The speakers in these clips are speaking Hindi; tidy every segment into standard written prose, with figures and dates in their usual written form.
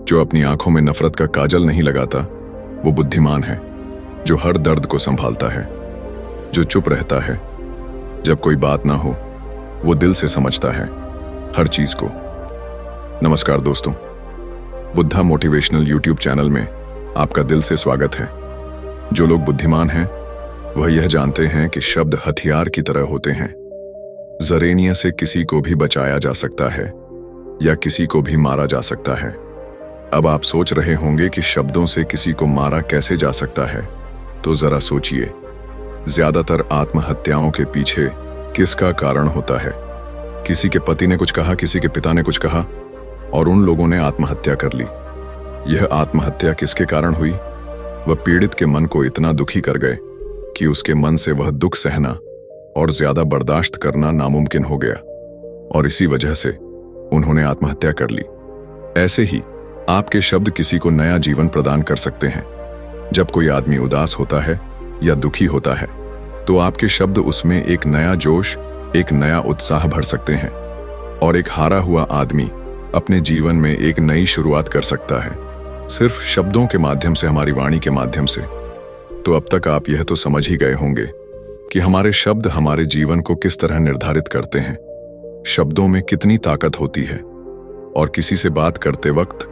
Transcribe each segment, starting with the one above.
जो अपनी आंखों में नफरत का काजल नहीं लगाता वो बुद्धिमान है। जो हर दर्द को संभालता है, जो चुप रहता है जब कोई बात ना हो, वो दिल से समझता है हर चीज को। नमस्कार दोस्तों, बुद्धा मोटिवेशनल यूट्यूब चैनल में आपका दिल से स्वागत है। जो लोग बुद्धिमान हैं वह यह जानते हैं कि शब्द हथियार की तरह होते हैं। जरेनिया से किसी को भी बचाया जा सकता है या किसी को भी मारा जा सकता है। अब आप सोच रहे होंगे कि शब्दों से किसी को मारा कैसे जा सकता है, तो जरा सोचिए, ज्यादातर आत्महत्याओं के पीछे किसका कारण होता है? किसी के पति ने कुछ कहा, किसी के पिता ने कुछ कहा और उन लोगों ने आत्महत्या कर ली। यह आत्महत्या किसके कारण हुई? वह पीड़ित के मन को इतना दुखी कर गए कि उसके मन से वह दुख सहना और ज्यादा बर्दाश्त करना नामुमकिन हो गया और इसी वजह से उन्होंने आत्महत्या कर ली। ऐसे ही आपके शब्द किसी को नया जीवन प्रदान कर सकते हैं। जब कोई आदमी उदास होता है या दुखी होता है तो आपके शब्द उसमें एक नया जोश, एक नया उत्साह भर सकते हैं और एक हारा हुआ आदमी अपने जीवन में एक नई शुरुआत कर सकता है, सिर्फ शब्दों के माध्यम से, हमारी वाणी के माध्यम से। तो अब तक आप यह तो समझ ही गए होंगे कि हमारे शब्द हमारे जीवन को किस तरह निर्धारित करते हैं। शब्दों में कितनी ताकत होती है और किसी से बात करते वक्त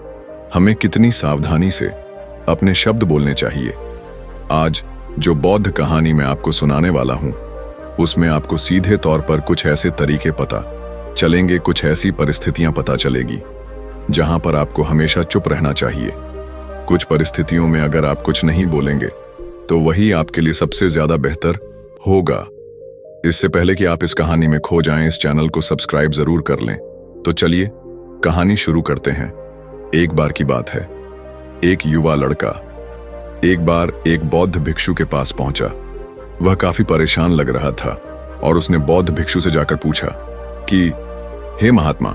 हमें कितनी सावधानी से अपने शब्द बोलने चाहिए। आज जो बौद्ध कहानी मैं आपको सुनाने वाला हूं, उसमें आपको सीधे तौर पर कुछ ऐसे तरीके पता चलेंगे, कुछ ऐसी परिस्थितियां पता चलेगी जहां पर आपको हमेशा चुप रहना चाहिए। कुछ परिस्थितियों में अगर आप कुछ नहीं बोलेंगे तो वही आपके लिए सबसे ज्यादा बेहतर होगा। इससे पहले कि आप इस कहानी में खो जाएं, इस चैनल को सब्सक्राइब जरूर कर लें। तो चलिए कहानी शुरू करते हैं। एक बार की बात है, एक युवा लड़का एक बार एक बौद्ध भिक्षु के पास पहुंचा। वह काफी परेशान लग रहा था और उसने बौद्ध भिक्षु से जाकर पूछा कि हे महात्मा,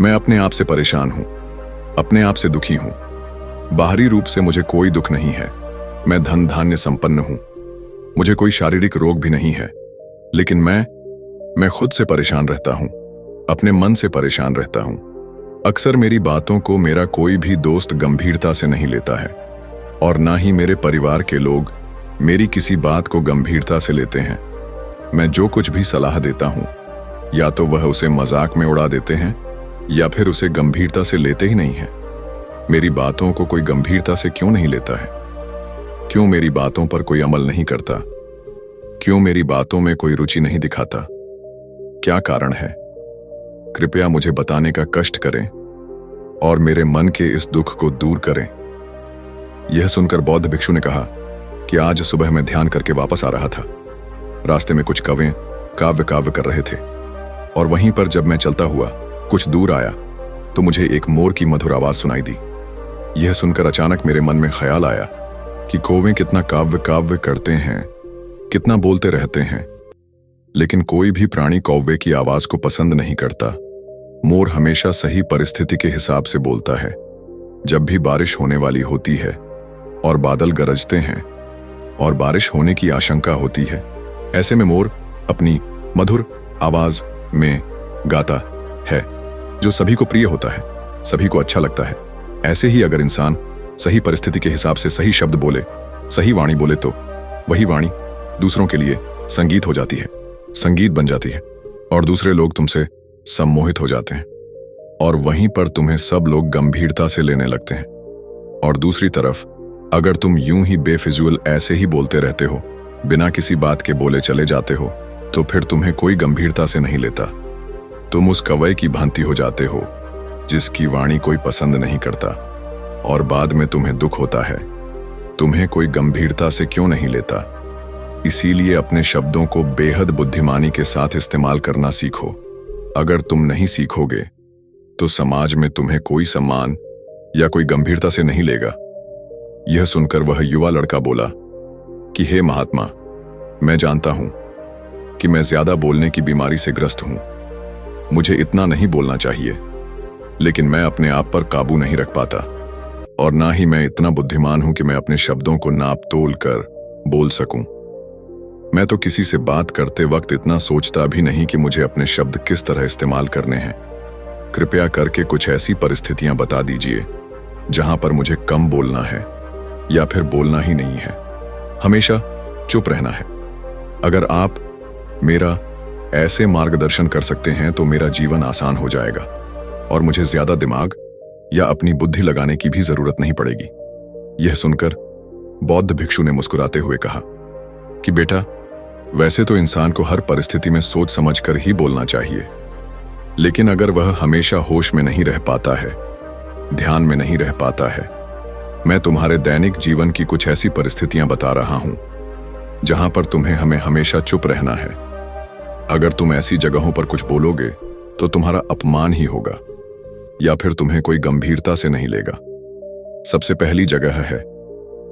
मैं अपने आप से परेशान हूं, अपने आप से दुखी हूं। बाहरी रूप से मुझे कोई दुख नहीं है, मैं धन धान्य संपन्न हूं, मुझे कोई शारीरिक रोग भी नहीं है, लेकिन मैं खुद से परेशान रहता हूं, अपने मन से परेशान रहता हूं। अक्सर मेरी बातों को मेरा कोई भी दोस्त गंभीरता से नहीं लेता है और ना ही मेरे परिवार के लोग मेरी किसी बात को गंभीरता से लेते हैं। मैं जो कुछ भी सलाह देता हूं, या तो वह उसे मजाक में उड़ा देते हैं या फिर उसे गंभीरता से लेते ही नहीं है। मेरी बातों को कोई गंभीरता से क्यों नहीं लेता है? क्यों मेरी बातों पर कोई अमल नहीं करता? क्यों मेरी बातों में कोई रुचि नहीं दिखाता? क्या कारण है? कृपया मुझे बताने का कष्ट करें और मेरे मन के इस दुख को दूर करें। यह सुनकर बौद्ध भिक्षु ने कहा कि आज सुबह मैं ध्यान करके वापस आ रहा था। रास्ते में कुछ कौवे काव्य कर रहे थे और वहीं पर जब मैं चलता हुआ कुछ दूर आया तो मुझे एक मोर की मधुर आवाज सुनाई दी। यह सुनकर अचानक मेरे मन में ख्याल आया कि कौवे कितना काव्य करते हैं, कितना बोलते रहते हैं, लेकिन कोई भी प्राणी कौवे की आवाज को पसंद नहीं करता। मोर हमेशा सही परिस्थिति के हिसाब से बोलता है। जब भी बारिश होने वाली होती है और बादल गरजते हैं और बारिश होने की आशंका होती है, ऐसे में मोर अपनी मधुर आवाज में गाता है, जो सभी को प्रिय होता है, सभी को अच्छा लगता है। ऐसे ही अगर इंसान सही परिस्थिति के हिसाब से सही शब्द बोले, सही वाणी बोले, तो वही वाणी दूसरों के लिए संगीत हो जाती है, संगीत बन जाती है और दूसरे लोग तुमसे सम्मोहित हो जाते हैं और वहीं पर तुम्हें सब लोग गंभीरता से लेने लगते हैं। और दूसरी तरफ अगर तुम यूं ही बेफिजूल ऐसे ही बोलते रहते हो, बिना किसी बात के बोले चले जाते हो, तो फिर तुम्हें कोई गंभीरता से नहीं लेता। तुम उस कौवे की भांति हो जाते हो जिसकी वाणी कोई पसंद नहीं करता और बाद में तुम्हें दुख होता है। तुम्हें कोई गंभीरता से क्यों नहीं लेता? इसीलिए अपने शब्दों को बेहद बुद्धिमानी के साथ इस्तेमाल करना सीखो। अगर तुम नहीं सीखोगे तो समाज में तुम्हें कोई सम्मान या कोई गंभीरता से नहीं लेगा। यह सुनकर वह युवा लड़का बोला कि हे महात्मा, मैं जानता हूं कि मैं ज्यादा बोलने की बीमारी से ग्रस्त हूं, मुझे इतना नहीं बोलना चाहिए, लेकिन मैं अपने आप पर काबू नहीं रख पाता और ना ही मैं इतना बुद्धिमान हूं कि मैं अपने शब्दों को नाप तोल कर बोल सकूं। मैं तो किसी से बात करते वक्त इतना सोचता भी नहीं कि मुझे अपने शब्द किस तरह इस्तेमाल करने हैं। कृपया करके कुछ ऐसी परिस्थितियां बता दीजिए जहां पर मुझे कम बोलना है या फिर बोलना ही नहीं है, हमेशा चुप रहना है। अगर आप मेरा ऐसे मार्गदर्शन कर सकते हैं तो मेरा जीवन आसान हो जाएगा और मुझे ज्यादा दिमाग या अपनी बुद्धि लगाने की भी जरूरत नहीं पड़ेगी। यह सुनकर बौद्ध भिक्षु ने मुस्कुराते हुए कहा कि बेटा, वैसे तो इंसान को हर परिस्थिति में सोच समझकर ही बोलना चाहिए, लेकिन अगर वह हमेशा होश में नहीं रह पाता है, ध्यान में नहीं रह पाता है, मैं तुम्हारे दैनिक जीवन की कुछ ऐसी परिस्थितियां बता रहा हूं जहां पर तुम्हें हमें हमेशा चुप रहना है। अगर तुम ऐसी जगहों पर कुछ बोलोगे तो तुम्हारा अपमान ही होगा या फिर तुम्हें कोई गंभीरता से नहीं लेगा। सबसे पहली जगह है,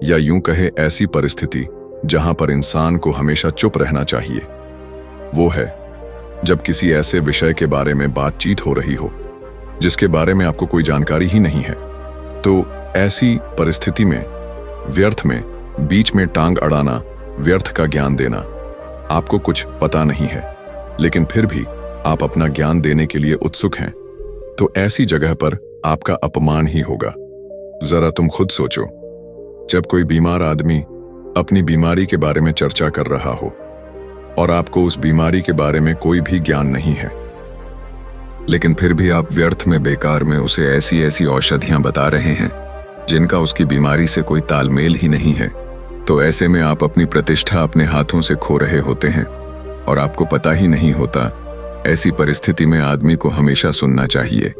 या यूं कहे ऐसी परिस्थिति जहां पर इंसान को हमेशा चुप रहना चाहिए, वो है जब किसी ऐसे विषय के बारे में बातचीत हो रही हो जिसके बारे में आपको कोई जानकारी ही नहीं है। तो ऐसी परिस्थिति में व्यर्थ में बीच में टांग अड़ाना, व्यर्थ का ज्ञान देना, आपको कुछ पता नहीं है लेकिन फिर भी आप अपना ज्ञान देने के लिए उत्सुक हैं, तो ऐसी जगह पर आपका अपमान ही होगा। जरा तुम खुद सोचो, जब कोई बीमार आदमी अपनी बीमारी के बारे में चर्चा कर रहा हो और आपको उस बीमारी के बारे में कोई भी ज्ञान नहीं है, लेकिन फिर भी आप व्यर्थ में बेकार में उसे ऐसी ऐसी औषधियां बता रहे हैं जिनका उसकी बीमारी से कोई तालमेल ही नहीं है, तो ऐसे में आप अपनी प्रतिष्ठा अपने हाथों से खो रहे होते हैं और आपको पता ही नहीं होता। ऐसी परिस्थिति में आदमी को हमेशा सुनना चाहिए।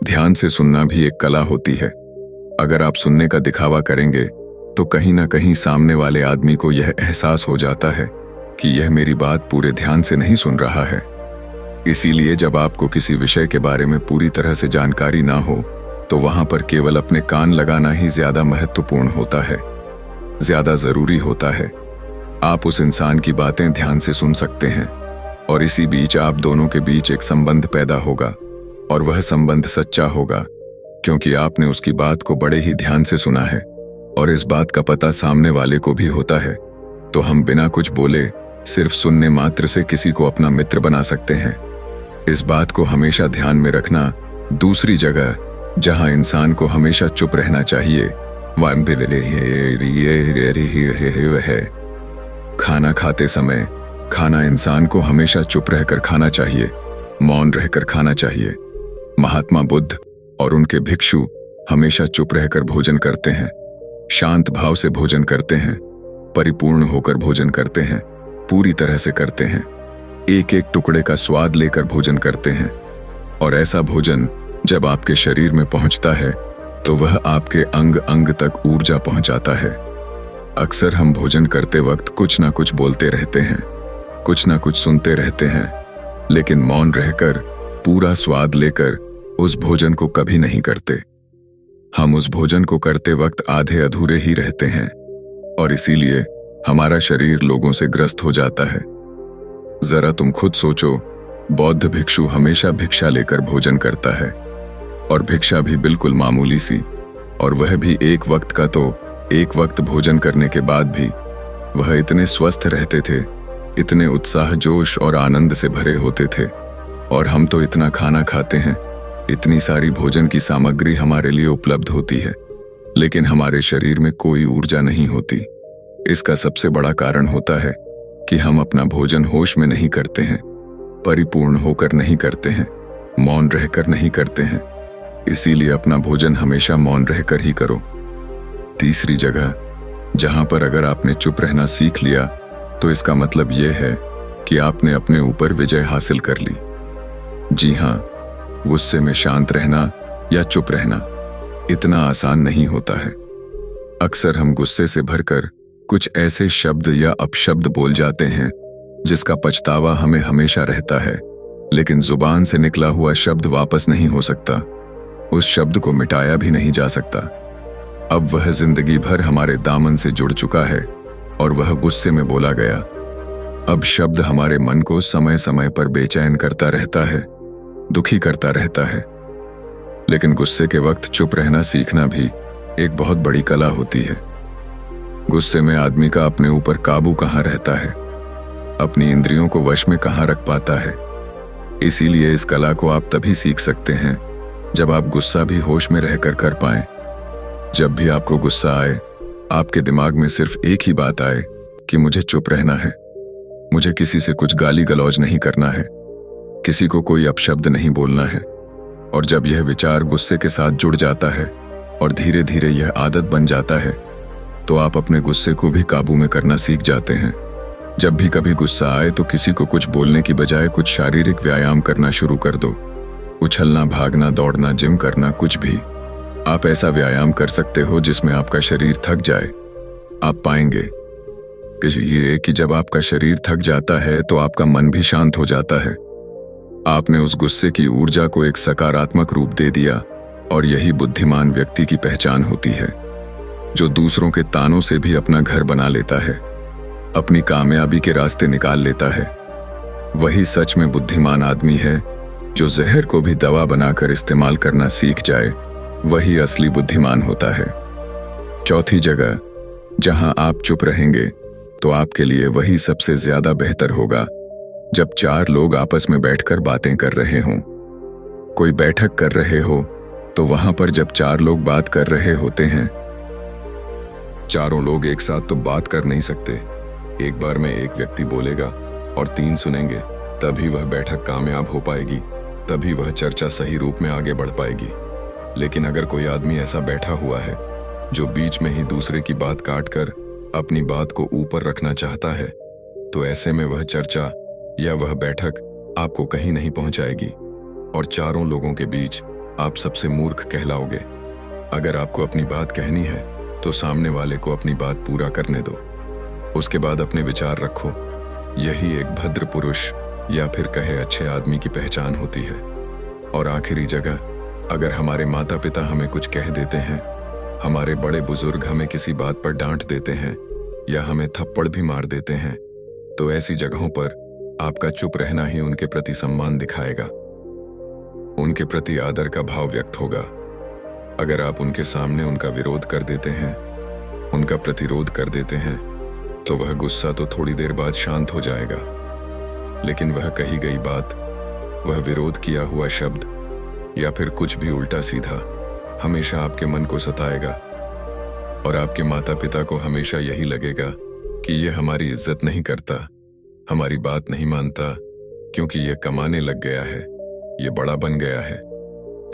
ध्यान से सुनना भी एक कला होती है। अगर आप सुनने का दिखावा करेंगे तो कहीं ना कहीं सामने वाले आदमी को यह एहसास हो जाता है कि यह मेरी बात पूरे ध्यान से नहीं सुन रहा है। इसीलिए जब आपको किसी विषय के बारे में पूरी तरह से जानकारी ना हो तो वहां पर केवल अपने कान लगाना ही ज्यादा महत्वपूर्ण होता है, ज्यादा जरूरी होता है। आप उस इंसान की बातें ध्यान से सुन सकते हैं और इसी बीच आप दोनों के बीच एक संबंध पैदा होगा और वह संबंध सच्चा होगा क्योंकि आपने उसकी बात को बड़े ही ध्यान से सुना है और इस बात का पता सामने वाले को भी होता है। तो हम बिना कुछ बोले सिर्फ सुनने मात्र से किसी को अपना मित्र बना सकते हैं। इस बात को हमेशा ध्यान में रखना। दूसरी जगह जहां इंसान को हमेशा चुप रहना चाहिए वह है खाना खाते समय। खाना इंसान को हमेशा चुप रहकर खाना चाहिए, मौन रहकर खाना चाहिए। महात्मा बुद्ध और उनके भिक्षु हमेशा चुप रहकर भोजन करते हैं, शांत भाव से भोजन करते हैं, परिपूर्ण होकर भोजन करते हैं, पूरी तरह से करते हैं, एक एक टुकड़े का स्वाद लेकर भोजन करते हैं। और ऐसा भोजन जब आपके शरीर में पहुंचता है तो वह आपके अंग अंग तक ऊर्जा पहुंचाता है। अक्सर हम भोजन करते वक्त कुछ ना कुछ बोलते रहते हैं, कुछ ना कुछ सुनते रहते हैं, लेकिन मौन रहकर पूरा स्वाद लेकर उस भोजन को कभी नहीं करते। हम उस भोजन को करते वक्त आधे अधूरे ही रहते हैं और इसीलिए हमारा शरीर लोगों से ग्रस्त हो जाता है। जरा तुम खुद सोचो, बौद्ध भिक्षु हमेशा भिक्षा लेकर भोजन करता है और भिक्षा भी बिल्कुल मामूली सी, और वह भी एक वक्त का। तो एक वक्त भोजन करने के बाद भी वह इतने स्वस्थ रहते थे, इतने उत्साह जोश और आनंद से भरे होते थे। और हम तो इतना खाना खाते हैं, इतनी सारी भोजन की सामग्री हमारे लिए उपलब्ध होती है, लेकिन हमारे शरीर में कोई ऊर्जा नहीं होती। इसका सबसे बड़ा कारण होता है कि हम अपना भोजन होश में नहीं करते हैं, परिपूर्ण होकर नहीं करते हैं, मौन रहकर नहीं करते हैं। इसीलिए अपना भोजन हमेशा मौन रहकर ही करो। तीसरी जगह जहां पर अगर आपने चुप रहना सीख लिया तो इसका मतलब यह है कि आपने अपने ऊपर विजय हासिल कर ली। जी हां, गुस्से में शांत रहना या चुप रहना इतना आसान नहीं होता है। अक्सर हम गुस्से से भरकर कुछ ऐसे शब्द या अपशब्द बोल जाते हैं जिसका पछतावा हमें हमेशा रहता है, लेकिन जुबान से निकला हुआ शब्द वापस नहीं हो सकता, उस शब्द को मिटाया भी नहीं जा सकता। अब वह जिंदगी भर हमारे दामन से जुड़ चुका है और वह गुस्से में बोला गया। अब शब्द हमारे मन को समय समय पर बेचैन करता रहता है, दुखी करता रहता है। लेकिन गुस्से के वक्त चुप रहना सीखना भी एक बहुत बड़ी कला होती है। गुस्से में आदमी का अपने ऊपर काबू कहाँ रहता है, अपनी इंद्रियों को वश में कहाँ रख पाता है। इसीलिए इस कला को आप तभी सीख सकते हैं जब आप गुस्सा भी होश में रहकर कर पाएं जब भी आपको गुस्सा आए, आपके दिमाग में सिर्फ एक ही बात आए कि मुझे चुप रहना है, मुझे किसी से कुछ गाली गलौज नहीं करना है, किसी को कोई अपशब्द नहीं बोलना है। और जब यह विचार गुस्से के साथ जुड़ जाता है और धीरे धीरे यह आदत बन जाता है, तो आप अपने गुस्से को भी काबू में करना सीख जाते हैं। जब भी कभी गुस्सा आए तो किसी को कुछ बोलने की बजाय कुछ शारीरिक व्यायाम करना शुरू कर दो। उछलना, भागना, दौड़ना, जिम करना, कुछ भी। आप ऐसा व्यायाम कर सकते हो जिसमें आपका शरीर थक जाए। आप पाएंगे कि जब आपका शरीर थक जाता है तो आपका मन भी शांत हो जाता है। आपने उस गुस्से की ऊर्जा को एक सकारात्मक रूप दे दिया, और यही बुद्धिमान व्यक्ति की पहचान होती है, जो दूसरों के तानों से भी अपना घर बना लेता है, अपनी कामयाबी के रास्ते निकाल लेता है। वही सच में बुद्धिमान आदमी है, जो जहर को भी दवा बनाकर इस्तेमाल करना सीख जाए। वही असली बुद्धिमान होता है। चौथी जगह, जहां आप चुप रहेंगे तो आपके लिए वही सबसे ज्यादा बेहतर होगा जब चार लोग आपस में बैठकर बातें कर रहे हों। कोई बैठक कर रहे हो तो वहां पर जब चार लोग बात कर रहे होते हैं, चारों लोग एक साथ तो बात कर नहीं सकते। एक बार में एक व्यक्ति बोलेगा और तीन सुनेंगे, तभी वह बैठक कामयाब हो पाएगी, तभी वह चर्चा सही रूप में आगे बढ़ पाएगी। लेकिन अगर कोई आदमी ऐसा बैठा हुआ है जो बीच में ही दूसरे की बात काट कर अपनी बात को ऊपर रखना चाहता है, तो ऐसे में वह चर्चा या वह बैठक आपको कहीं नहीं पहुंचाएगी, और चारों लोगों के बीच आप सबसे मूर्ख कहलाओगे। अगर आपको अपनी बात कहनी है तो सामने वाले को अपनी बात पूरा करने दो, उसके बाद अपने विचार रखो। यही एक भद्र पुरुष या फिर कहे अच्छे आदमी की पहचान होती है। और आखिरी जगह, अगर हमारे माता पिता हमें कुछ कह देते हैं, हमारे बड़े बुजुर्ग हमें किसी बात पर डांट देते हैं या हमें थप्पड़ भी मार देते हैं, तो ऐसी जगहों पर आपका चुप रहना ही उनके प्रति सम्मान दिखाएगा, उनके प्रति आदर का भाव व्यक्त होगा। अगर आप उनके सामने उनका विरोध कर देते हैं, उनका प्रतिरोध कर देते हैं, तो वह गुस्सा तो थोड़ी देर बाद शांत हो जाएगा, लेकिन वह कही गई बात, वह विरोध किया हुआ शब्द या फिर कुछ भी उल्टा सीधा हमेशा आपके मन को सताएगा, और आपके माता पिता को हमेशा यही लगेगा कि ये हमारी इज्जत नहीं करता, हमारी बात नहीं मानता, क्योंकि ये कमाने लग गया है, ये बड़ा बन गया है।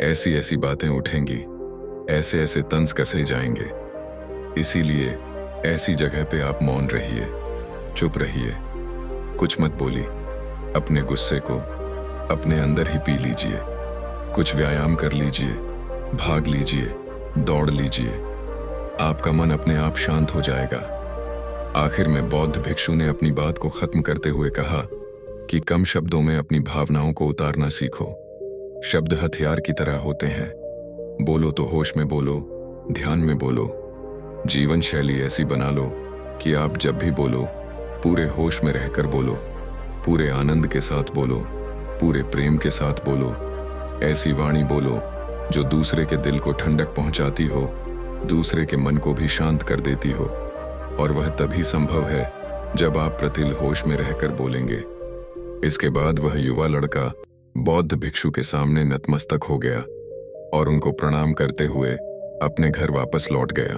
ऐसी ऐसी बातें उठेंगी, ऐसे ऐसे तंज कसे जाएंगे। इसीलिए ऐसी जगह पे आप मौन रहिए, चुप रहिए, कुछ मत बोलिए। अपने गुस्से को अपने अंदर ही पी लीजिए, कुछ व्यायाम कर लीजिए, भाग लीजिए, दौड़ लीजिए, आपका मन अपने आप शांत हो जाएगा। आखिर में बौद्ध भिक्षु ने अपनी बात को खत्म करते हुए कहा कि कम शब्दों में अपनी भावनाओं को उतारना सीखो। शब्द हथियार की तरह होते हैं, बोलो तो होश में बोलो, ध्यान में बोलो। जीवन शैली ऐसी बना लो कि आप जब भी बोलो पूरे होश में रहकर बोलो, पूरे आनंद के साथ बोलो, पूरे प्रेम के साथ बोलो। ऐसी वाणी बोलो जो दूसरे के दिल को ठंडक पहुंचाती हो, दूसरे के मन को भी शांत कर देती हो, और वह तभी संभव है जब आप प्रतिल होश में रहकर बोलेंगे। इसके बाद वह युवा लड़का बौद्ध भिक्षु के सामने नतमस्तक हो गया और उनको प्रणाम करते हुए अपने घर वापस लौट गया।